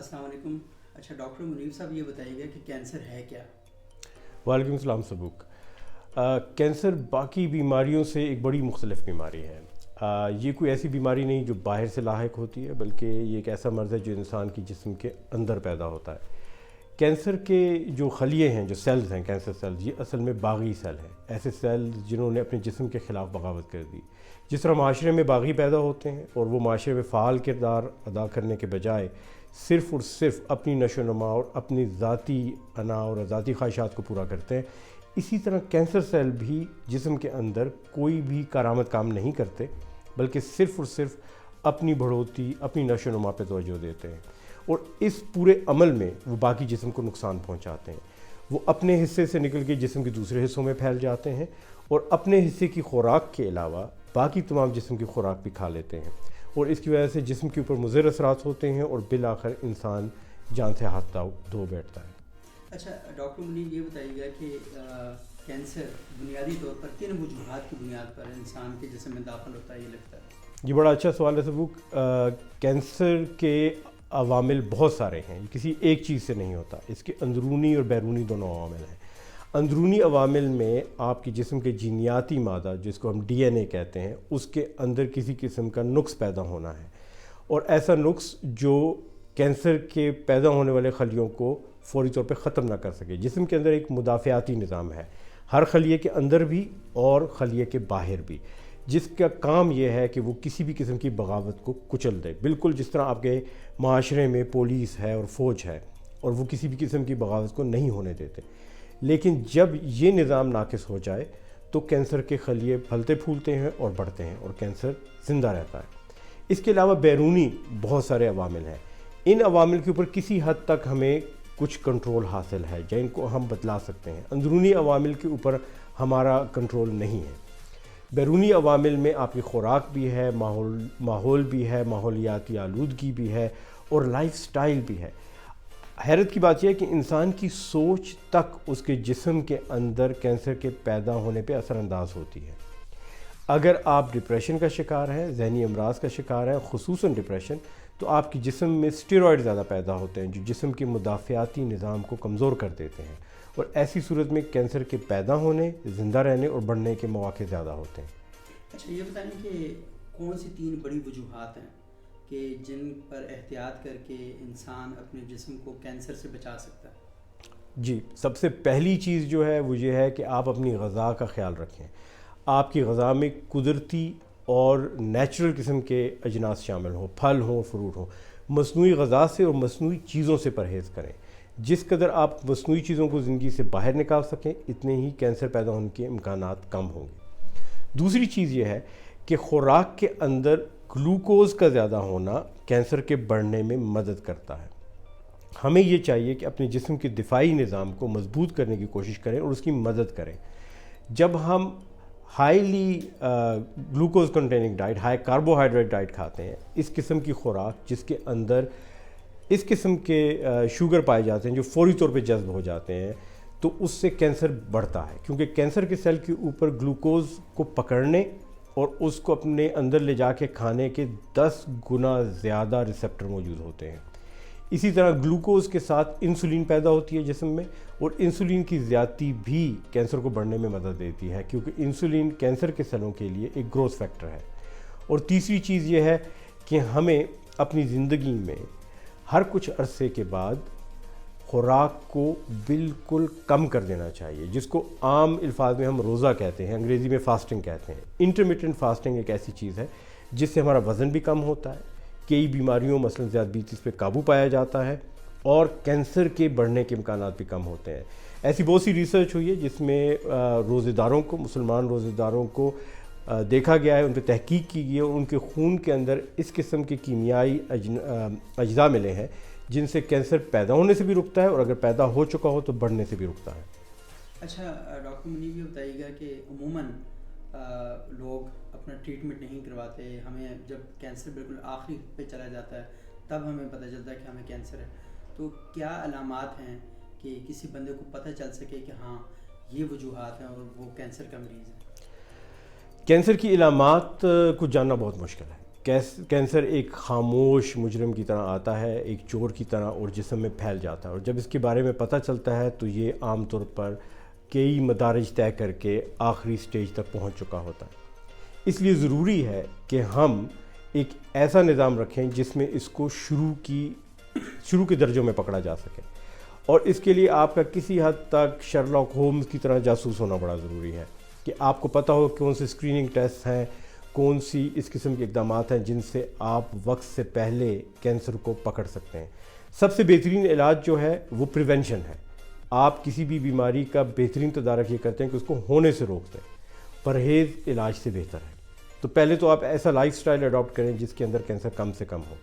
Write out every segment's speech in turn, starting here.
السلام علیکم. اچھا ڈاکٹر منیر صاحب یہ بتائیے گا کہ کینسر ہے کیا؟ وعلیکم السلام سبوک. کینسر باقی بیماریوں سے ایک بڑی مختلف بیماری ہے. یہ کوئی ایسی بیماری نہیں جو باہر سے لاحق ہوتی ہے، بلکہ یہ ایک ایسا مرض ہے جو انسان کی جسم کے اندر پیدا ہوتا ہے. کینسر کے جو خلیے ہیں، جو سیلز ہیں، کینسر سیلز، یہ اصل میں باغی سیل ہیں. ایسے سیلز جنہوں نے اپنے جسم کے خلاف بغاوت کر دی. جس طرح معاشرے میں باغی پیدا ہوتے ہیں اور وہ معاشرے میں فعال کردار ادا کرنے کے بجائے صرف اور صرف اپنی نشو و نما اور اپنی ذاتی انا اور ذاتی خواہشات کو پورا کرتے ہیں، اسی طرح کینسر سیل بھی جسم کے اندر کوئی بھی کارآمد کام نہیں کرتے، بلکہ صرف اور صرف اپنی بڑھوتی، اپنی نشو و نما پہ توجہ دیتے ہیں، اور اس پورے عمل میں وہ باقی جسم کو نقصان پہنچاتے ہیں. وہ اپنے حصے سے نکل کے جسم کے دوسرے حصوں میں پھیل جاتے ہیں اور اپنے حصے کی خوراک کے علاوہ باقی تمام جسم کی خوراک بھی کھا لیتے ہیں، اور اس کی وجہ سے جسم کے اوپر مضر اثرات ہوتے ہیں اور بالآخر انسان جان سے ہاتھ دھو بیٹھتا ہے. اچھا ڈاکٹر منیر یہ بتائیے گا کہ کینسر بنیادی طور پر کن وجوہات کی بنیاد پر انسان کے جسم میں داخل ہوتا ہے یہ لگتا ہے؟ یہ بڑا اچھا سوال ہے سبوک. کینسر کے عوامل بہت سارے ہیں، یہ کسی ایک چیز سے نہیں ہوتا. اس کے اندرونی اور بیرونی دونوں عوامل ہیں. اندرونی عوامل میں آپ کی جسم کے جینیاتی مادہ، جس کو ہم ڈی این اے کہتے ہیں، اس کے اندر کسی قسم کا نقص پیدا ہونا ہے، اور ایسا نقص جو کینسر کے پیدا ہونے والے خلیوں کو فوری طور پہ ختم نہ کر سکے. جسم کے اندر ایک مدافعاتی نظام ہے، ہر خلیے کے اندر بھی اور خلیے کے باہر بھی، جس کا کام یہ ہے کہ وہ کسی بھی قسم کی بغاوت کو کچل دے. بالکل جس طرح آپ کے معاشرے میں پولیس ہے اور فوج ہے، اور وہ کسی بھی قسم کی بغاوت کو نہیں ہونے دیتے. لیکن جب یہ نظام ناقص ہو جائے تو کینسر کے خلیے پھلتے پھولتے ہیں اور بڑھتے ہیں، اور کینسر زندہ رہتا ہے. اس کے علاوہ بیرونی بہت سارے عوامل ہیں. ان عوامل کے اوپر کسی حد تک ہمیں کچھ کنٹرول حاصل ہے، جن کو ہم بتلا سکتے ہیں. اندرونی عوامل کے اوپر ہمارا کنٹرول نہیں ہے. بیرونی عوامل میں آپ کی خوراک بھی ہے، ماحول بھی ہے، ماحولیاتی آلودگی بھی ہے، اور لائف سٹائل بھی ہے. حیرت کی بات یہ ہے کہ انسان کی سوچ تک اس کے جسم کے اندر کینسر کے پیدا ہونے پہ اثر انداز ہوتی ہے. اگر آپ ڈپریشن کا شکار ہیں، ذہنی امراض کا شکار ہیں، خصوصاً ڈپریشن، تو آپ کی جسم میں اسٹیرائڈ زیادہ پیدا ہوتے ہیں جو جسم کے مدافعاتی نظام کو کمزور کر دیتے ہیں، اور ایسی صورت میں کینسر کے پیدا ہونے، زندہ رہنے اور بڑھنے کے مواقع زیادہ ہوتے ہیں. اچھا یہ بتائیں کہ کون سی 3 بڑی وجوہات ہیں کہ جن پر احتیاط کر کے انسان اپنے جسم کو کینسر سے بچا سکتا ہے؟ جی، سب سے پہلی چیز جو ہے وہ یہ ہے کہ آپ اپنی غذا کا خیال رکھیں. آپ کی غذا میں قدرتی اور نیچرل قسم کے اجناس شامل ہوں، پھل ہوں، فروٹ ہوں. مصنوعی غذا سے اور مصنوعی چیزوں سے پرہیز کریں. جس قدر آپ مصنوعی چیزوں کو زندگی سے باہر نکال سکیں، اتنے ہی کینسر پیدا ہونے کے امکانات کم ہوں گے. دوسری چیز یہ ہے کہ خوراک کے اندر گلوکوز کا زیادہ ہونا کینسر کے بڑھنے میں مدد کرتا ہے. ہمیں یہ چاہیے کہ اپنے جسم کے دفاعی نظام کو مضبوط کرنے کی کوشش کریں اور اس کی مدد کریں. جب ہم highly glucose containing diet, high carbohydrate diet کھاتے ہیں، اس قسم کی خوراک جس کے اندر اس قسم کے شوگر پائے جاتے ہیں جو فوری طور پہ جذب ہو جاتے ہیں، تو اس سے کینسر بڑھتا ہے، کیونکہ کینسر کے سیل کے اوپر گلوکوز کو پکڑنے اور اس کو اپنے اندر لے جا کے کھانے کے 10 گنا زیادہ ریسیپٹر موجود ہوتے ہیں. اسی طرح گلوکوز کے ساتھ انسولین پیدا ہوتی ہے جسم میں، اور انسولین کی زیادتی بھی کینسر کو بڑھنے میں مدد دیتی ہے، کیونکہ انسولین کینسر کے سیلوں کے لیے ایک گروتھ فیکٹر ہے. اور تیسری چیز یہ ہے کہ ہمیں اپنی زندگی میں ہر کچھ عرصے کے بعد خوراک کو بالکل کم کر دینا چاہیے، جس کو عام الفاظ میں ہم روزہ کہتے ہیں، انگریزی میں فاسٹنگ کہتے ہیں. انٹرمیٹنٹ فاسٹنگ ایک ایسی چیز ہے جس سے ہمارا وزن بھی کم ہوتا ہے، کئی بیماریوں مثلا ذیابیطس پہ قابو پایا جاتا ہے، اور کینسر کے بڑھنے کے امکانات بھی کم ہوتے ہیں. ایسی بہت سی ریسرچ ہوئی ہے جس میں روزے داروں کو، مسلمان روزے داروں کو دیکھا گیا ہے، ان پہ تحقیق کی گئی ہے، اور ان کے خون کے اندر اس قسم کے کیمیائی اجزاء ملے ہیں جن سے کینسر پیدا ہونے سے بھی رکتا ہے، اور اگر پیدا ہو چکا ہو تو بڑھنے سے بھی رکتا ہے. اچھا ڈاکٹر منیر یہ بتائیے گا کہ عموماً لوگ اپنا ٹریٹمنٹ نہیں کرواتے، ہمیں جب کینسر بالکل آخری پہ چلا جاتا ہے تب ہمیں پتہ چلتا ہے کہ ہمیں کینسر ہے. تو کیا علامات ہیں کہ کسی بندے کو پتہ چل سکے کہ ہاں یہ وجوہات ہیں اور وہ کینسر کا مریض ہے؟ کینسر کی علامات کو جاننا بہت مشکل ہے. کینسر ایک خاموش مجرم کی طرح آتا ہے، ایک چور کی طرح، اور جسم میں پھیل جاتا ہے، اور جب اس کے بارے میں پتہ چلتا ہے تو یہ عام طور پر کئی مدارج طے کر کے آخری سٹیج تک پہنچ چکا ہوتا ہے۔ اس لیے ضروری ہے کہ ہم ایک ایسا نظام رکھیں جس میں اس کو شروع کے درجوں میں پکڑا جا سکے، اور اس کے لیے آپ کا کسی حد تک شرلاک ہومز کی طرح جاسوس ہونا بڑا ضروری ہے کہ آپ کو پتہ ہو کون سے اسکریننگ ٹیسٹ ہیں، کون سی اس قسم کے اقدامات ہیں جن سے آپ وقت سے پہلے کینسر کو پکڑ سکتے ہیں۔ سب سے بہترین علاج جو ہے وہ پریونشن ہے۔ آپ کسی بھی بیماری کا بہترین تدارک یہ کرتے ہیں کہ اس کو ہونے سے روک دیں۔ پرہیز علاج سے بہتر ہے۔ تو پہلے تو آپ ایسا لائف سٹائل اڈاپٹ کریں جس کے اندر کینسر کم سے کم ہو۔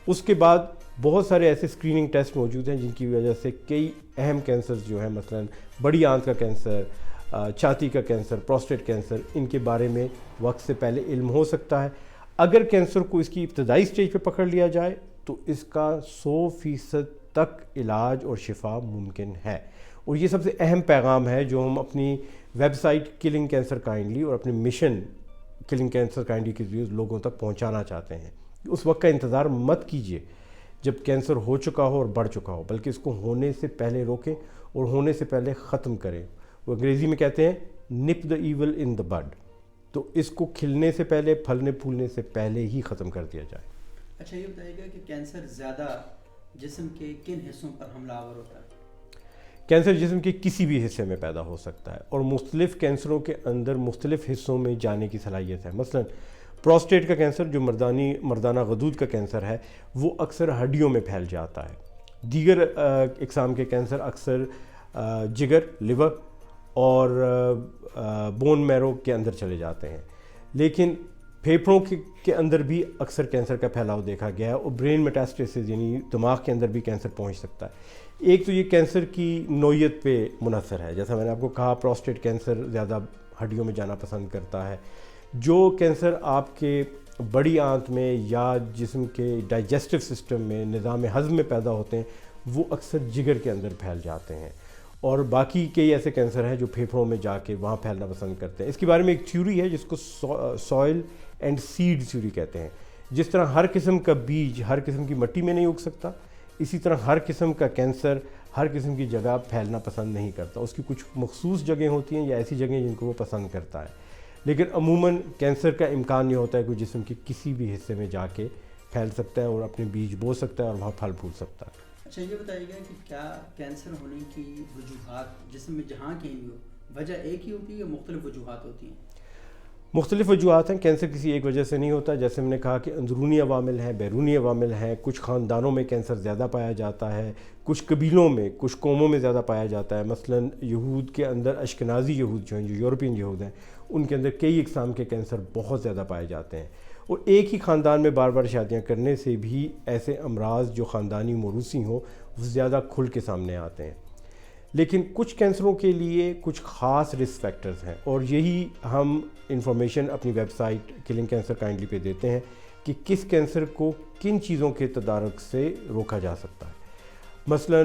اس کے بعد بہت سارے ایسے اسکریننگ ٹیسٹ موجود ہیں جن کی وجہ سے کئی اہم کینسرز جو ہیں، مثلا بڑی آنت کا کینسر، چھاتی کا کینسر، پروسٹیٹ کینسر، ان کے بارے میں وقت سے پہلے علم ہو سکتا ہے۔ اگر کینسر کو اس کی ابتدائی سٹیج پہ پکڑ لیا جائے تو اس کا 100% تک علاج اور شفا ممکن ہے۔ اور یہ سب سے اہم پیغام ہے جو ہم اپنی website Killing Cancer Kindly اور اپنے مشن کلنگ کینسر کائنڈلی کے ذریعے لوگوں تک پہنچانا چاہتے ہیں۔ اس وقت کا انتظار مت کیجیے جب کینسر ہو چکا ہو اور بڑھ چکا ہو، بلکہ اس کو ہونے سے پہلے روکیں اور ہونے سے پہلے ختم کریں۔ وہ انگریزی میں کہتے ہیں نپ دا ایول ان دا بڈ، تو اس کو کھلنے سے پہلے، پھلنے پھولنے سے پہلے ہی ختم کر دیا جائے۔ اچھا یہ بتائیے گا کہ کینسر زیادہ جسم کے کن حصوں پر حملہ آور ہوتا ہے؟ کینسر جسم کے کسی بھی حصے میں پیدا ہو سکتا ہے، اور مختلف کینسروں کے اندر مختلف حصوں میں جانے کی صلاحیت ہے۔ مثلا پروسٹیٹ کا کینسر جو مردانہ غدود کا کینسر ہے وہ اکثر ہڈیوں میں پھیل جاتا ہے۔ دیگر اقسام کے کینسر اکثر جگر، لیور اور بون میرو کے اندر چلے جاتے ہیں، لیکن پھیپھڑوں کے اندر بھی اکثر کینسر کا پھیلاؤ دیکھا گیا ہے، اور برین میٹاسٹیسز یعنی دماغ کے اندر بھی کینسر پہنچ سکتا ہے۔ ایک تو یہ کینسر کی نوعیت پہ منحصر ہے، جیسا میں نے آپ کو کہا پروسٹیٹ کینسر زیادہ ہڈیوں میں جانا پسند کرتا ہے۔ جو کینسر آپ کے بڑی آنت میں یا جسم کے ڈائجسٹو سسٹم میں، نظام ہضم میں پیدا ہوتے ہیں، وہ اکثر جگر کے اندر پھیل جاتے ہیں، اور باقی کئی ایسے کینسر ہیں جو پھیپھڑوں میں جا کے وہاں پھیلنا پسند کرتے ہیں۔ اس کے بارے میں ایک تھیوری ہے جس کو سوئل اینڈ سیڈ تھیوری کہتے ہیں۔ جس طرح ہر قسم کا بیج ہر قسم کی مٹی میں نہیں اگ سکتا، اسی طرح ہر قسم کا کینسر ہر قسم کی جگہ پھیلنا پسند نہیں کرتا۔ اس کی کچھ مخصوص جگہیں ہوتی ہیں یا ایسی جگہیں جن کو وہ پسند کرتا ہے، لیکن عموماً کینسر کا امکان یہ ہوتا ہے کہ جسم کے کسی بھی حصے میں جا کے پھیل سکتا ہے اور اپنے بیج بو سکتا ہے اور وہاں پھل پھول سکتا ہے۔ اچھا یہ بتائیے گا کہ کیا کینسر ہونے کی وجوہات جسم میں جہاں کہیں بھی ہو، وجہ ایک ہی ہوتی ہے یا مختلف وجوہات ہوتی ہیں؟ مختلف وجوہات ہیں۔ کینسر کسی ایک وجہ سے نہیں ہوتا، جیسے ہم نے کہا کہ اندرونی عوامل ہیں، بیرونی عوامل ہیں۔ کچھ خاندانوں میں کینسر زیادہ پایا جاتا ہے، کچھ قبیلوں میں، کچھ قوموں میں زیادہ پایا جاتا ہے۔ مثلا یہود کے اندر اشکنازی یہود جو ہیں، جو یورپین یہود ہیں، ان کے اندر کئی اقسام کے کینسر بہت زیادہ پائے جاتے ہیں، اور ایک ہی خاندان میں بار بار شادیاں کرنے سے بھی ایسے امراض جو خاندانی موروثی ہوں وہ زیادہ کھل کے سامنے آتے ہیں۔ لیکن کچھ کینسروں کے لیے کچھ خاص رسک فیکٹرز ہیں، اور یہی ہم انفارمیشن اپنی website Killing Cancer Kindly پہ دیتے ہیں کہ کس کینسر کو کن چیزوں کے تدارک سے روکا جا سکتا ہے۔ مثلا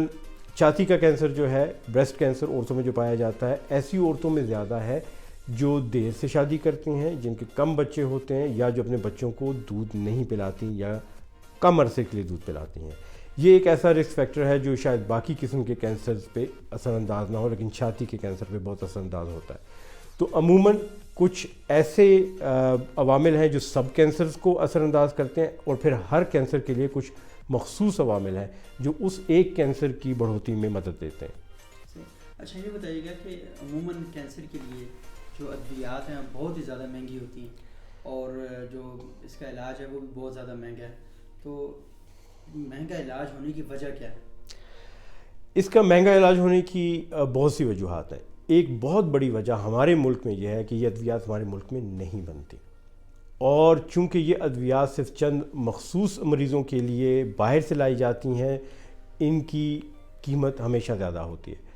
چھاتی کا کینسر جو ہے، بریسٹ کینسر عورتوں میں جو پایا جاتا ہے، ایسی عورتوں میں زیادہ ہے جو دیر سے شادی کرتی ہیں، جن کے کم بچے ہوتے ہیں، یا جو اپنے بچوں کو دودھ نہیں پلاتی یا کم عرصے کے لیے دودھ پلاتی ہیں۔ یہ ایک ایسا رسک فیکٹر ہے جو شاید باقی قسم کے کینسرز پہ اثر انداز نہ ہو، لیکن چھاتی کے کینسر پہ بہت اثر انداز ہوتا ہے۔ تو عموماً کچھ ایسے عوامل ہیں جو سب کینسرز کو اثر انداز کرتے ہیں، اور پھر ہر کینسر کے لیے کچھ مخصوص عوامل ہیں جو اس ایک کینسر کی بڑھوتری میں مدد دیتے ہیں۔ اچھا یہ بتائیے گا کہ عموماً کینسر کے لیے جو ادویات ہیں بہت ہی زیادہ مہنگی ہوتی ہیں، اور جو اس کا علاج ہے وہ بھی بہت زیادہ مہنگا ہے، تو مہنگا علاج ہونے کی وجہ کیا ہے؟ اس کا مہنگا علاج ہونے کی بہت سی وجوہات ہیں۔ ایک بہت بڑی وجہ ہمارے ملک میں یہ ہے کہ یہ ادویات ہمارے ملک میں نہیں بنتی، اور چونکہ یہ ادویات صرف چند مخصوص مریضوں کے لیے باہر سے لائی جاتی ہیں، ان کی قیمت ہمیشہ زیادہ ہوتی ہے۔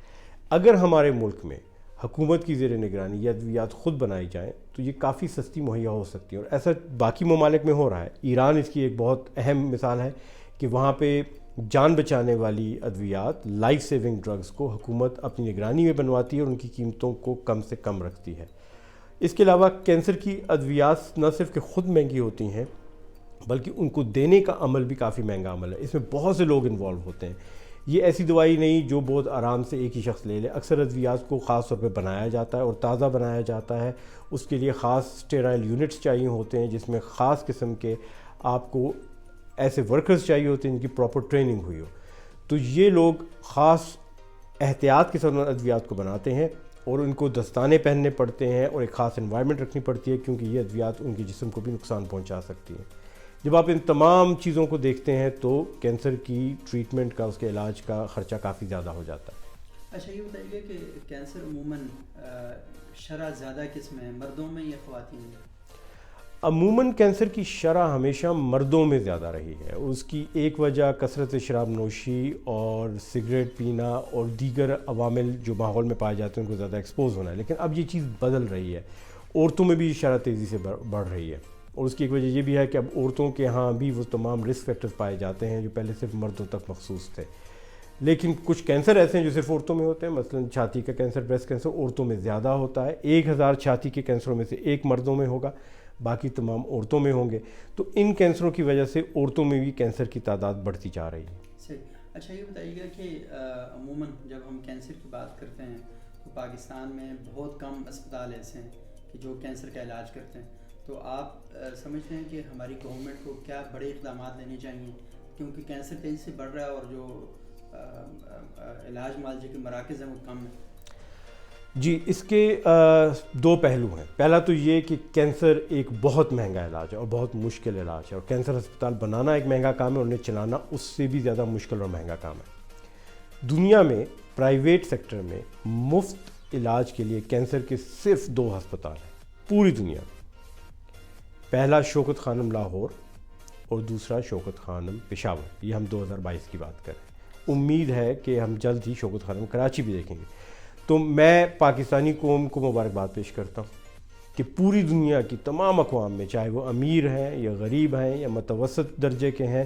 اگر ہمارے ملک میں حکومت کی زیر نگرانی یہ ادویات خود بنائی جائیں تو یہ کافی سستی مہیا ہو سکتی ہیں، اور ایسا باقی ممالک میں ہو رہا ہے۔ ایران اس کی ایک بہت اہم مثال ہے کہ وہاں پہ جان بچانے والی ادویات، لائف سیونگ ڈرگز کو حکومت اپنی نگرانی میں بنواتی ہے اور ان کی قیمتوں کو کم سے کم رکھتی ہے۔ اس کے علاوہ کینسر کی ادویات نہ صرف کہ خود مہنگی ہوتی ہیں، بلکہ ان کو دینے کا عمل بھی کافی مہنگا عمل ہے. اس میں بہت سے لوگ انوالو ہوتے ہیں. یہ ایسی دوائی نہیں جو بہت آرام سے ایک ہی شخص لے لے. اکثر ادویات کو خاص طور پہ بنایا جاتا ہے اور تازہ بنایا جاتا ہے. اس کے لیے خاص اسٹیرائل یونٹس چاہیے ہوتے ہیں جس میں خاص قسم کے آپ کو ایسے ورکرز چاہیے ہوتے ہیں جن کی پراپر ٹریننگ ہوئی ہو. تو یہ لوگ خاص احتیاط کے ساتھ ادویات کو بناتے ہیں اور ان کو دستانے پہننے پڑتے ہیں اور ایک خاص انوائرمنٹ رکھنی پڑتی ہے کیونکہ یہ ادویات ان کے جسم کو بھی نقصان پہنچا سکتی ہیں. جب آپ ان تمام چیزوں کو دیکھتے ہیں تو کینسر کی ٹریٹمنٹ کا اس کے علاج کا خرچہ کافی زیادہ ہو جاتا ہے. اچھا یہ بتائیے کہ کینسر عموماً شرح زیادہ کس میں ہے, مردوں میں یا خواتین میں؟ عموماً کینسر کی شرح ہمیشہ مردوں میں زیادہ رہی ہے. اس کی ایک وجہ کثرت شراب نوشی اور سگریٹ پینا اور دیگر عوامل جو ماحول میں پائے جاتے ہیں ان کو زیادہ ایکسپوز ہونا ہے. لیکن اب یہ چیز بدل رہی ہے, عورتوں میں بھی شرح تیزی سے بڑھ رہی ہے. اور اس کی ایک وجہ یہ بھی ہے کہ اب عورتوں کے ہاں بھی وہ تمام رسک فیکٹرز پائے جاتے ہیں جو پہلے صرف مردوں تک مخصوص تھے. لیکن کچھ کینسر ایسے ہیں جو صرف عورتوں میں ہوتے ہیں. مثلا چھاتی کا کینسر, بریسٹ کینسر عورتوں میں زیادہ ہوتا ہے. 1000 چھاتی کے کینسروں میں سے 1 مردوں میں ہوگا, باقی تمام عورتوں میں ہوں گے. تو ان کینسروں کی وجہ سے عورتوں میں بھی کینسر کی تعداد بڑھتی جا رہی ہے. صحیح. اچھا یہ بتائیے گا کہ عموماً جب ہم کینسر کی بات کرتے ہیں تو پاکستان میں بہت کم اسپتال ایسے ہیں کہ جو کینسر کا علاج کرتے ہیں. تو آپ سمجھتے ہیں کہ ہماری گورنمنٹ کو کیا بڑے اقدامات لینے چاہیے کیونکہ کینسر تیزی سے بڑھ رہا ہے اور جو علاج معالجے کے مراکز ہیں وہ کم ہیں؟ جی, اس کے 2 پہلو ہیں. پہلا تو یہ کہ کینسر ایک بہت مہنگا علاج ہے اور بہت مشکل علاج ہے, اور کینسر ہسپتال بنانا ایک مہنگا کام ہے اور انہیں چلانا اس سے بھی زیادہ مشکل اور مہنگا کام ہے. دنیا میں پرائیویٹ سیکٹر میں مفت علاج کے لیے کینسر کے صرف 2 ہسپتال ہیں پوری دنیا میں. پہلا شوکت خانم لاہور اور دوسرا شوکت خانم پشاور. یہ ہم 2022 کی بات کریں. امید ہے کہ ہم جلد ہی شوکت خانم کراچی بھی دیکھیں گے. تو میں پاکستانی قوم کو مبارکباد پیش کرتا ہوں کہ پوری دنیا کی تمام اقوام میں, چاہے وہ امیر ہیں یا غریب ہیں یا متوسط درجے کے ہیں,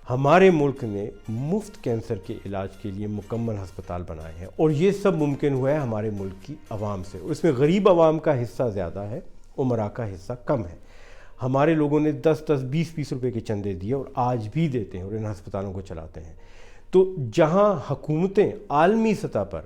ہمارے ملک نے مفت کینسر کے علاج کے لیے مکمل ہسپتال بنائے ہیں. اور یہ سب ممکن ہوا ہے ہمارے ملک کی عوام سے. اس میں غریب عوام کا حصہ زیادہ ہے, عمرا کا حصہ کم ہے. ہمارے لوگوں نے 10-10, 20-20 روپے کے چندے دیے اور آج بھی دیتے ہیں اور ان ہسپتالوں کو چلاتے ہیں. تو جہاں حکومتیں عالمی سطح پر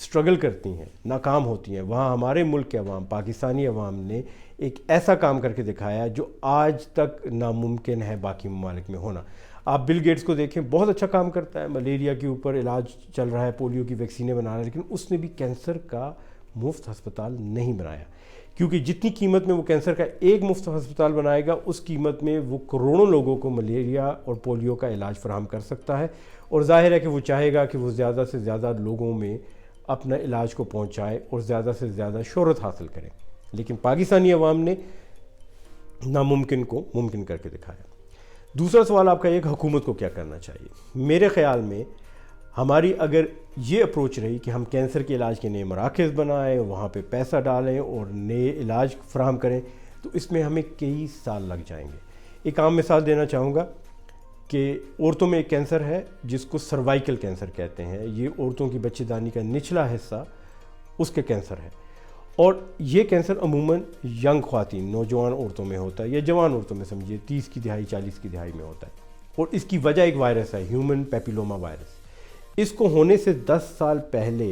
سٹرگل کرتی ہیں, ناکام ہوتی ہیں, وہاں ہمارے ملک کے عوام, پاکستانی عوام نے ایک ایسا کام کر کے دکھایا جو آج تک ناممکن ہے باقی ممالک میں ہونا. آپ بل گیٹس کو دیکھیں, بہت اچھا کام کرتا ہے, ملیریا کے اوپر علاج چل رہا ہے, پولیو کی ویکسینیں بنا رہا ہے, لیکن اس نے بھی کینسر کا مفت ہسپتال نہیں بنایا. کیونکہ جتنی قیمت میں وہ کینسر کا ایک مفت ہسپتال بنائے گا اس قیمت میں وہ کروڑوں لوگوں کو ملیریا اور پولیو کا علاج فراہم کر سکتا ہے. اور ظاہر ہے کہ وہ چاہے گا کہ وہ زیادہ سے زیادہ لوگوں میں اپنا علاج کو پہنچائے اور زیادہ سے زیادہ شہرت حاصل کرے. لیکن پاکستانی عوام نے ناممکن کو ممکن کر کے دکھایا. دوسرا سوال آپ کا یہ کہ حکومت کو کیا کرنا چاہیے. میرے خیال میں ہماری اگر یہ اپروچ رہی کہ ہم کینسر کے علاج کے نئے مراکز بنائیں, وہاں پہ پیسہ ڈالیں اور نئے علاج فراہم کریں, تو اس میں ہمیں کئی سال لگ جائیں گے. ایک عام مثال دینا چاہوں گا کہ عورتوں میں ایک کینسر ہے جس کو سروائیکل کینسر کہتے ہیں. یہ عورتوں کی بچے دانی کا نچلا حصہ اس کے کینسر ہے, اور یہ کینسر عموماً ینگ خواتین, نوجوان عورتوں میں ہوتا ہے, یا جوان عورتوں میں سمجھیے 30 کی دہائی 40 کی دہائی میں ہوتا ہے. اور اس کی وجہ ایک وائرس ہے, ہیومن پیپیلوما وائرس. اس کو ہونے سے 10 سال پہلے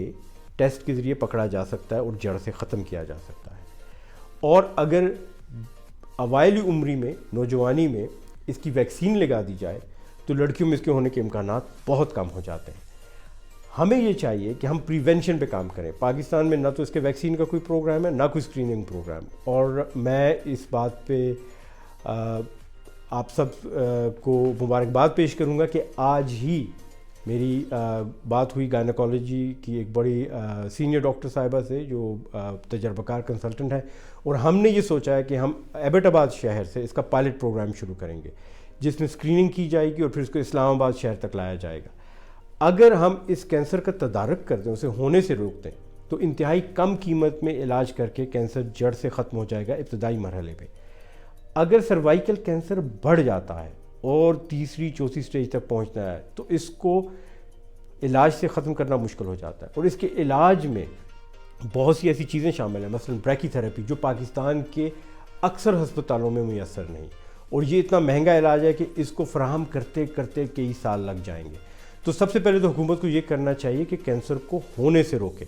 ٹیسٹ کے ذریعے پکڑا جا سکتا ہے اور جڑ سے ختم کیا جا سکتا ہے. اور اگر اوائلی عمری میں, نوجوانی میں اس کی ویکسین لگا دی جائے تو لڑکیوں میں اس کے ہونے کے امکانات بہت کم ہو جاتے ہیں. ہمیں یہ چاہیے کہ ہم پریونشن پہ کام کریں. پاکستان میں نہ تو اس کے ویکسین کا کوئی پروگرام ہے, نہ کوئی اسکریننگ پروگرام. اور میں اس بات پہ آپ سب کو مبارکباد پیش کروں گا کہ آج ہی میری بات ہوئی گائنیکالوجی کی ایک بڑی سینئر ڈاکٹر صاحبہ سے جو تجربہ کار کنسلٹنٹ ہے, اور ہم نے یہ سوچا ہے کہ ہم ایبٹ آباد شہر سے اس کا پائلٹ پروگرام شروع کریں گے جس میں اسکریننگ کی جائے گی اور پھر اس کو اسلام آباد شہر تک لایا جائے گا. اگر ہم اس کینسر کا تدارک کر دیں, اسے ہونے سے روک دیں, تو انتہائی کم قیمت میں علاج کر کے کینسر جڑ سے ختم ہو جائے گا ابتدائی مرحلے پہ. اگر سروائیکل کینسر بڑھ جاتا ہے اور تیسری چوتھی سٹیج تک پہنچنا ہے تو اس کو علاج سے ختم کرنا مشکل ہو جاتا ہے. اور اس کے علاج میں بہت سی ایسی چیزیں شامل ہیں, مثلا بریکی تھراپی, جو پاکستان کے اکثر ہسپتالوں میں میسر نہیں, اور یہ اتنا مہنگا علاج ہے کہ اس کو فراہم کرتے کرتے کئی سال لگ جائیں گے. تو سب سے پہلے تو حکومت کو یہ کرنا چاہیے کہ کینسر کو ہونے سے روکے,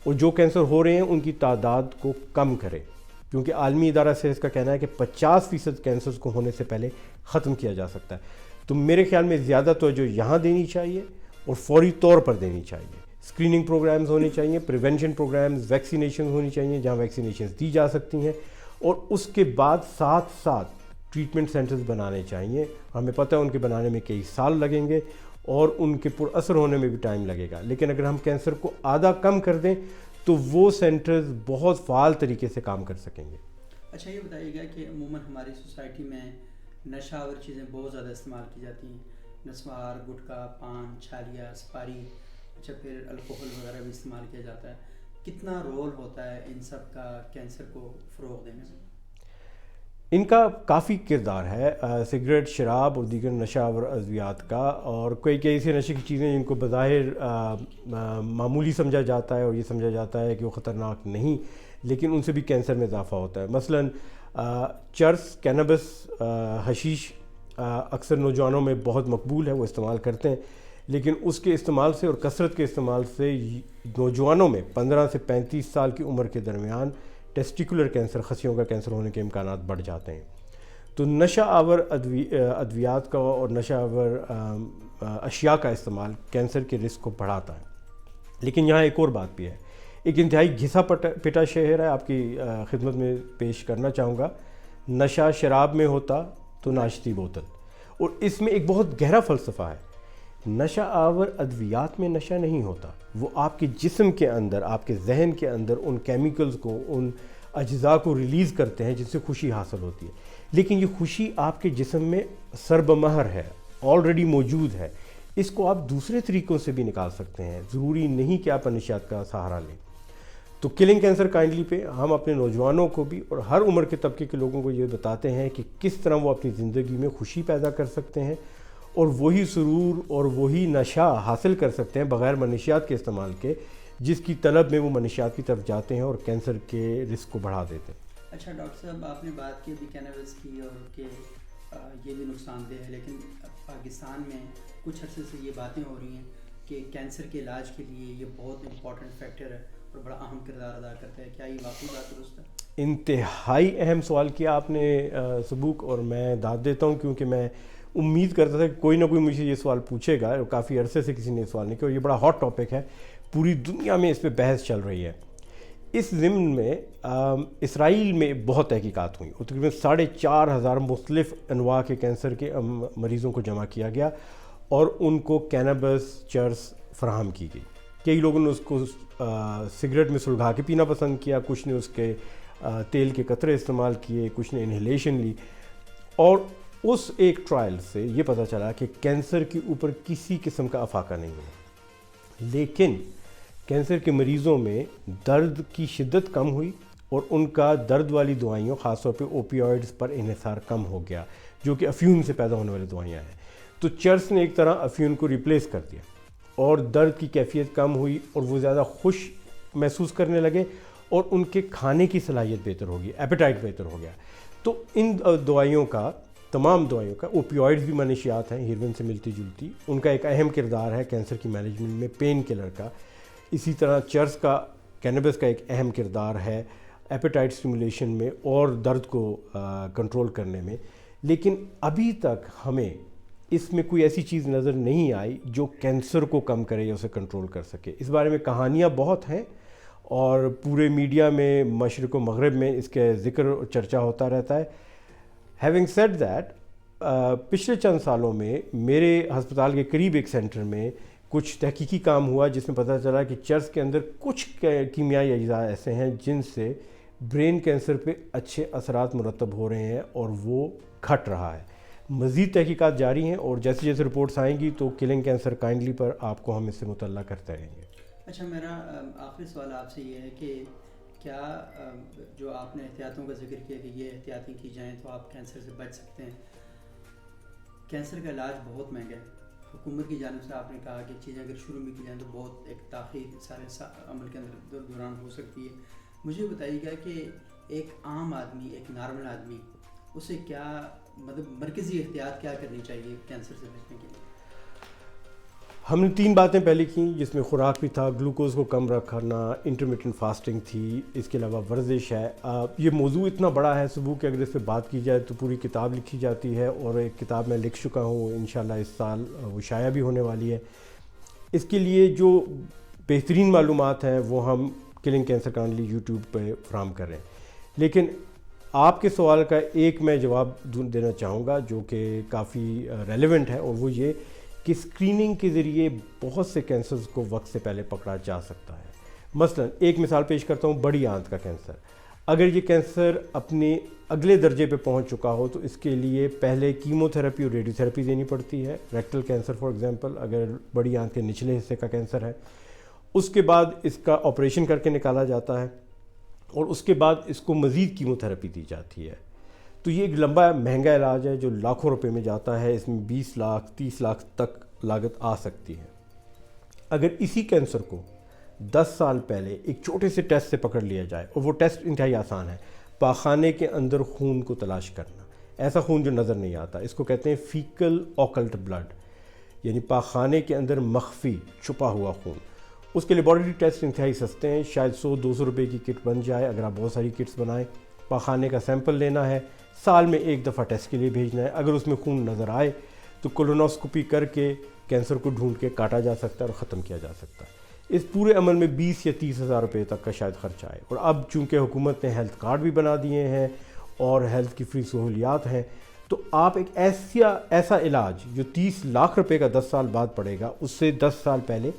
اور جو کینسر ہو رہے ہیں ان کی تعداد کو کم کرے, کیونکہ عالمی ادارہ صحت کا کہنا ہے کہ 50% کینسرز کو ہونے سے پہلے ختم کیا جا سکتا ہے. تو میرے خیال میں زیادہ توجہ یہاں دینی چاہیے اور فوری طور پر دینی چاہیے. اسکریننگ پروگرامز ہونے چاہیے, پریونشن پروگرامز, ویکسینیشن ہونی چاہیے جہاں ویکسینیشنز دی جا سکتی ہیں, اور اس کے بعد ساتھ ساتھ ٹریٹمنٹ سینٹرز بنانے چاہیے. ہمیں پتہ ہے ان کے بنانے میں کئی سال لگیں گے اور ان کے پر اثر ہونے میں بھی ٹائم لگے گا, لیکن اگر ہم کینسر کو آدھا کم کر دیں تو وہ سینٹرز بہت فعال طریقے سے کام کر سکیں گے. اچھا یہ بتائیے گا کہ عموماً ہماری سوسائٹی میں نشہ آور چیزیں بہت زیادہ استعمال کی جاتی ہیں, نسوار, گٹکا, پان, چھالیاں, سپاری, اچھا پھر الکوہل وغیرہ بھی استعمال کیا جاتا ہے. کتنا رول ہوتا ہے ان سب کا کینسر کو فروغ دینے میں؟ ان کا کافی کردار ہے, سگریٹ, شراب اور دیگر نشہ آور ادویات کا, اور کئی ایسی نشے کی چیزیں جن کو بظاہر معمولی سمجھا جاتا ہے اور یہ سمجھا جاتا ہے کہ وہ خطرناک نہیں, لیکن ان سے بھی کینسر میں اضافہ ہوتا ہے. مثلاً چرس, کینبس, حشیش اکثر نوجوانوں میں بہت مقبول ہے, وہ استعمال کرتے ہیں, لیکن اس کے استعمال سے اور کثرت کے استعمال سے نوجوانوں میں 15 سے 35 سال کی عمر کے درمیان ٹیسٹیکولر کینسر, خصیوں کا کینسر ہونے کے امکانات بڑھ جاتے ہیں. تو نشہ آور ادویات کا اور نشہ آور اشیاء کا استعمال کینسر کے رسک کو بڑھاتا ہے. لیکن یہاں ایک اور بات بھی ہے, ایک انتہائی گھسا پٹا شہر ہے, آپ کی خدمت میں پیش کرنا چاہوں گا. نشہ شراب میں ہوتا تو ناشتی بوتل, اور اس میں ایک بہت گہرا فلسفہ ہے. نشہ آور ادویات میں نشہ نہیں ہوتا, وہ آپ کے جسم کے اندر, آپ کے ذہن کے اندر ان کیمیکلز کو, ان اجزاء کو ریلیز کرتے ہیں جس سے خوشی حاصل ہوتی ہے. لیکن یہ خوشی آپ کے جسم میں سربمہر ہے, آلریڈی موجود ہے. اس کو آپ دوسرے طریقوں سے بھی نکال سکتے ہیں, ضروری نہیں کہ آپ منشیات کا سہارا لیں. تو کلنگ کینسر کائنڈلی پہ ہم اپنے نوجوانوں کو بھی اور ہر عمر کے طبقے کے لوگوں کو یہ بتاتے ہیں کہ کس طرح وہ اپنی زندگی میں خوشی پیدا کر سکتے ہیں اور وہی سرور اور وہی نشہ حاصل کر سکتے ہیں بغیر منشیات کے استعمال کے, جس کی طلب میں وہ منشیات کی طرف جاتے ہیں اور کینسر کے رسک کو بڑھا دیتے ہیں. اچھا ڈاکٹر صاحب, آپ نے بات کی ابھی کینابس کی اور کہ یہ بھی نقصان دہ ہے, لیکن پاکستان میں کچھ عرصے سے یہ باتیں ہو رہی ہیں کہ کینسر کے علاج کے لیے یہ بہت امپورٹنٹ فیکٹر ہے اور بڑا اہم کردار ادا کرتا ہے. کیا یہ واقعی بات درست ہے؟ انتہائی اہم سوال کیا آپ نے سبوک, اور میں داد دیتا ہوں کیونکہ میں امید کرتا تھا کہ کوئی نہ کوئی مجھے یہ سوال پوچھے گا, اور کافی عرصے سے کسی نے سوال نہیں کیا, اور یہ بڑا ہاٹ ٹاپک ہے, پوری دنیا میں اس پہ بحث چل رہی ہے. اس ضمن میں اسرائیل میں بہت تحقیقات ہوئیں, اور تقریباً 4,500 مختلف انواع کے کینسر کے مریضوں کو جمع کیا گیا اور ان کو کینابس, چرس فراہم کی گئی. کئی لوگوں نے اس کو سگریٹ میں سلگھا کے پینا پسند کیا, کچھ نے اس کے تیل کے قطرے استعمال کیے, کچھ نے انہیلیشن لی, اور اس ایک ٹرائل سے یہ پتہ چلا کہ کینسر کے اوپر کسی قسم کا افاقہ نہیں ہے. لیکن کینسر کے مریضوں میں درد کی شدت کم ہوئی اور ان کا درد والی دوائیوں, خاص طور پہ اوپیوائڈز پر انحصار کم ہو گیا, جو کہ افیون سے پیدا ہونے والی دوائیاں ہیں. تو چرس نے ایک طرح افیون کو ریپلیس کر دیا اور درد کی کیفیت کم ہوئی اور وہ زیادہ خوش محسوس کرنے لگے اور ان کے کھانے کی صلاحیت بہتر ہوگی, ایپیٹائٹ بہتر ہو گیا. تو ان دوائیوں کا, تمام دوائیوں کا, اوپیوائڈز بھی منشیات ہیں ہیروئن سے ملتی جلتی, ان کا ایک اہم کردار ہے کینسر کی مینجمنٹ میں, پین کلر کا. اسی طرح چرس کا, کینابس کا ایک اہم کردار ہے ایپیٹائٹ سٹیمولیشن میں اور درد کو کنٹرول کرنے میں. لیکن ابھی تک ہمیں اس میں کوئی ایسی چیز نظر نہیں آئی جو کینسر کو کم کرے یا اسے کنٹرول کر سکے. اس بارے میں کہانیاں بہت ہیں اور پورے میڈیا میں, مشرق و مغرب میں اس کے ذکر اور چرچا ہوتا رہتا ہے. ہیونگ سیڈ دیٹ, پچھلے چند سالوں میں میرے ہسپتال کے قریب ایک سینٹر میں کچھ تحقیقی کام ہوا جس میں پتہ چلا کہ چرس کے اندر کچھ کیمیائی اجزاء ایسے ہیں جن سے برین کینسر پہ اچھے اثرات مرتب ہو رہے ہیں اور وہ گھٹ رہا ہے. مزید تحقیقات جاری ہیں اور جیسے جیسے رپورٹس آئیں گی تو کلنگ کینسر کائنڈلی پر آپ کو ہم اس سے مطلع کرتے رہیں گے. اچھا, میرا آخری سوال آپ سے یہ ہے کہ کیا جو آپ نے احتیاطوں کا ذکر کیا کہ یہ احتیاطی کی جائیں تو آپ کینسر سے بچ سکتے ہیں, کینسر کا علاج بہت مہنگا ہے. حکومت کی جانب سے آپ نے کہا کہ چیزیں اگر شروع میں کی جائیں تو بہت ایک تاخیر سارے عمل کے اندر دوران ہو سکتی ہے. مجھے بتائیے گا کہ ایک عام آدمی, ایک نارمل آدمی, اسے کیا مطلب مرکزی احتیاط کیا کرنی چاہیے کینسر سے بچنے کے لیے؟ ہم نے 3 باتیں پہلے کی، جس میں خوراک بھی تھا، گلوکوز کو کم رکھنا، انٹرمیٹنٹ فاسٹنگ تھی، اس کے علاوہ ورزش ہے۔ یہ موضوع اتنا بڑا ہے صبح کہ اگر اس پہ بات کی جائے تو پوری کتاب لکھی جاتی ہے، اور ایک کتاب میں لکھ چکا ہوں، انشاءاللہ اس سال وہ شائع بھی ہونے والی ہے۔ اس کے لیے جو بہترین معلومات ہیں وہ ہم کلنگ کینسر کرنٹلی یوٹیوب پہ فراہم کر رہے ہیں۔ لیکن آپ کے سوال کا ایک میں جواب دینا چاہوں گا جو کہ کافی ریلیونٹ ہے، اور وہ یہ کہ اسکریننگ کے ذریعے بہت سے کینسرز کو وقت سے پہلے پکڑا جا سکتا ہے۔ مثلا ایک مثال پیش کرتا ہوں، بڑی آنت کا کینسر۔ اگر یہ کینسر اپنے اگلے درجے پہ پہنچ چکا ہو تو اس کے لیے پہلے کیمو تھراپی اور ریڈیو تھراپی دینی پڑتی ہے۔ ریکٹل کینسر فار ایگزامپل، اگر بڑی آنت کے نچلے حصے کا کینسر ہے، اس کے بعد اس کا آپریشن کر کے نکالا جاتا ہے، اور اس کے بعد اس کو مزید کیمو تھراپی دی جاتی ہے۔ تو یہ ایک لمبا مہنگا علاج ہے جو لاکھوں روپے میں جاتا ہے، اس میں 20 لاکھ 30 لاکھ تک لاگت آ سکتی ہے۔ اگر اسی کینسر کو 10 سال پہلے ایک چھوٹے سے ٹیسٹ سے پکڑ لیا جائے، اور وہ ٹیسٹ انتہائی آسان ہے، پاخانے کے اندر خون کو تلاش کرنا، ایسا خون جو نظر نہیں آتا، اس کو کہتے ہیں فیکل آکلٹ بلڈ، یعنی پاخانے کے اندر مخفی چھپا ہوا خون۔ اس کے لیبارٹری ٹیسٹ انتہائی سستے ہیں، شاید 100-200 روپے کی کٹ بن جائے اگر آپ بہت ساری کٹس بنائیں۔ پاخانے کا سیمپل لینا ہے، سال میں ایک دفعہ ٹیسٹ کے لیے بھیجنا ہے، اگر اس میں خون نظر آئے تو کولونوسکوپی کر کے کینسر کو ڈھونڈ کے کاٹا جا سکتا ہے اور ختم کیا جا سکتا ہے۔ اس پورے عمل میں 20 یا 30 ہزار روپے تک کا شاید خرچہ آئے، اور اب چونکہ حکومت نے ہیلتھ کارڈ بھی بنا دیے ہیں اور ہیلتھ کی فری سہولیات ہیں، تو آپ ایک ایسا علاج جو 30 لاکھ روپے کا 10 سال بعد پڑے گا، اس سے 10 سال پہلے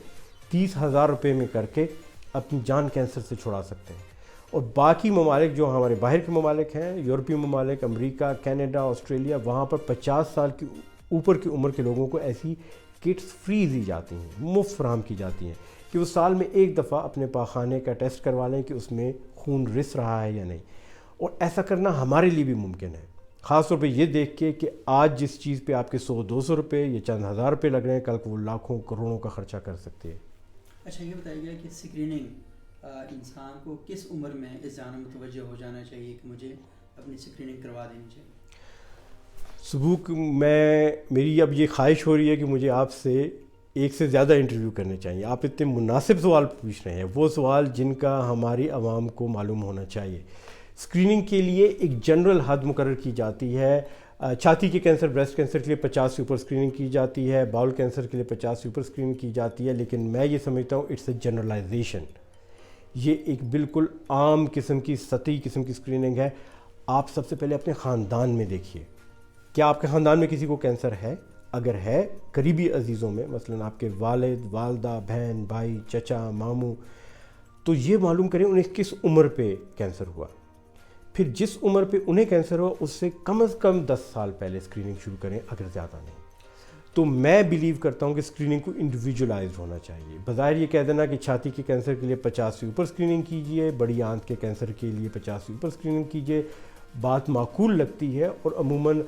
30,000 روپے میں کر کے اپنی جان کینسر سے چھڑا سکتے ہیں۔ اور باقی ممالک جو ہمارے باہر کے ممالک ہیں، یورپی ممالک، امریکہ، کینیڈا، آسٹریلیا، وہاں پر 50 سال کی اوپر کی عمر کے لوگوں کو ایسی کٹس فری دی جاتی ہیں، مفت فراہم کی جاتی ہیں، کہ وہ سال میں ایک دفعہ اپنے پاخانے کا ٹیسٹ کروا لیں کہ اس میں خون رس رہا ہے یا نہیں۔ اور ایسا کرنا ہمارے لیے بھی ممکن ہے، خاص طور پہ یہ دیکھ کے کہ آج جس چیز پہ آپ کے 100-200 روپے یا چند ہزار روپے لگ رہے ہیں، کل کو وہ لاکھوں کروڑوں کا خرچہ کر سکتے ہیں۔ اچھا، یہ بتائیے گا کہ اسکریننگ انسان کو کس عمر میں اس جانب متوجہ ہو جانا چاہیے کہ مجھے اپنی اسکریننگ کروا دینی چاہیے؟ سبوک، میری اب یہ خواہش ہو رہی ہے کہ مجھے آپ سے ایک سے زیادہ انٹرویو کرنے چاہیے۔ آپ اتنے مناسب سوال پوچھ رہے ہیں، وہ سوال جن کا ہماری عوام کو معلوم ہونا چاہیے۔ اسکریننگ کے لیے ایک جنرل حد مقرر کی جاتی ہے۔ چھاتی کے کینسر، بریسٹ کینسر کے لیے 50 سے اوپر اسکریننگ کی جاتی ہے، باؤل کینسر کے لیے 50 سے اوپر اسکریننگ کی جاتی ہے، لیکن میں یہ سمجھتا ہوں اٹس اے جنرلائزیشن۔ یہ ایک بالکل عام قسم کی، سطحی قسم کی اسکریننگ ہے۔ آپ سب سے پہلے اپنے خاندان میں دیکھیے، کیا آپ کے خاندان میں کسی کو کینسر ہے؟ اگر ہے، قریبی عزیزوں میں، مثلا آپ کے والد، والدہ، بہن، بھائی، چچا، ماموں، تو یہ معلوم کریں انہیں کس عمر پہ کینسر ہوا۔ پھر جس عمر پہ انہیں کینسر ہوا اس سے کم از کم 10 سال پہلے اسکریننگ شروع کریں، اگر زیادہ نہیں۔ تو میں بلیو کرتا ہوں کہ اسکریننگ کو انڈیویجولائزڈ ہونا چاہیے۔ بظاہر یہ کہہ دینا کہ چھاتی کے کینسر کے لیے 50 سے اوپر اسکریننگ کیجیے، بڑی آنت کے کینسر کے لیے 50 سے اوپر اسکریننگ کیجیے، بات معقول لگتی ہے اور عموماً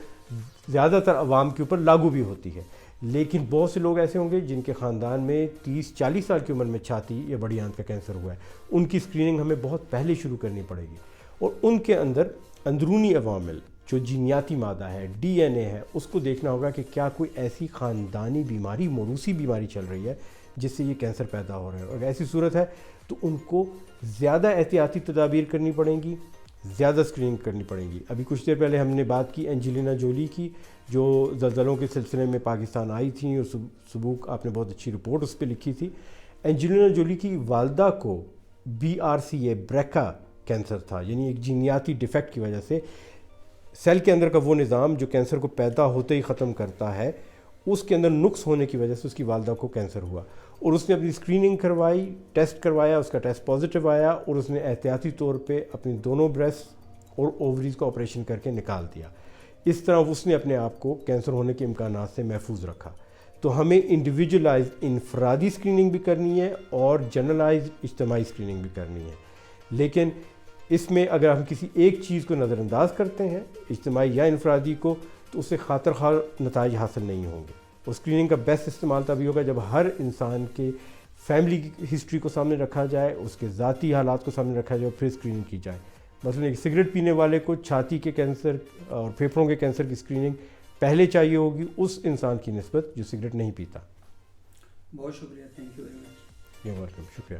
زیادہ تر عوام کے اوپر لاگو بھی ہوتی ہے، لیکن بہت سے لوگ ایسے ہوں گے جن کے خاندان میں 30-40 سال کی عمر میں چھاتی یا بڑی آنت کا کینسر ہوا ہے، ان کی اسکریننگ ہمیں بہت پہلے شروع کرنی پڑے گی، اور ان کے اندر اندرونی عوامل جو جینیاتی مادہ ہے، ڈی این اے ہے، اس کو دیکھنا ہوگا کہ کیا کوئی ایسی خاندانی بیماری، موروثی بیماری چل رہی ہے جس سے یہ کینسر پیدا ہو رہا ہے۔ اگر ایسی صورت ہے تو ان کو زیادہ احتیاطی تدابیر کرنی پڑیں گی، زیادہ اسکریننگ کرنی پڑیں گی۔ ابھی کچھ دیر پہلے ہم نے بات کی اینجلینا جولی کی، جو زلزلوں کے سلسلے میں پاکستان آئی تھیں، اور سبوک آپ نے بہت اچھی رپورٹ اس پہ لکھی تھی۔ اینجلینا جولی کی والدہ کو BRCA بریکا کینسر تھا، یعنی ایک جینیاتی ڈیفیکٹ کی وجہ سے سیل کے اندر کا وہ نظام جو کینسر کو پیدا ہوتے ہی ختم کرتا ہے، اس کے اندر نقص ہونے کی وجہ سے اس کی والدہ کو کینسر ہوا، اور اس نے اپنی اسکریننگ کروائی، ٹیسٹ کروایا، اس کا ٹیسٹ پازیٹیو آیا، اور اس نے احتیاطی طور پہ اپنی دونوں بریسٹ اور اووریز کو آپریشن کر کے نکال دیا۔ اس طرح اس نے اپنے آپ کو کینسر ہونے کے امکانات سے محفوظ رکھا۔ تو ہمیں انڈیویجولائز انفرادی اسکریننگ بھی کرنی ہے اور جنرلائز اجتماعی اسکریننگ بھی کرنی ہے، لیکن اس میں اگر ہم کسی ایک چیز کو نظر انداز کرتے ہیں، اجتماعی یا انفرادی کو، تو اس سے خاطر خواہ نتائج حاصل نہیں ہوں گے۔ اور اسکریننگ کا بیسٹ استعمال تبھی ہوگا جب ہر انسان کے فیملی کی ہسٹری کو سامنے رکھا جائے، اس کے ذاتی حالات کو سامنے رکھا جائے، اور پھر اسکریننگ کی جائے۔ مثلا ایک سگریٹ پینے والے کو چھاتی کے کینسر اور پھیپھڑوں کے کینسر کی اسکریننگ پہلے چاہیے ہوگی اس انسان کی نسبت جو سگریٹ نہیں پیتا. بہت شکریہ. Thank you very much. You welcome. شکریہ.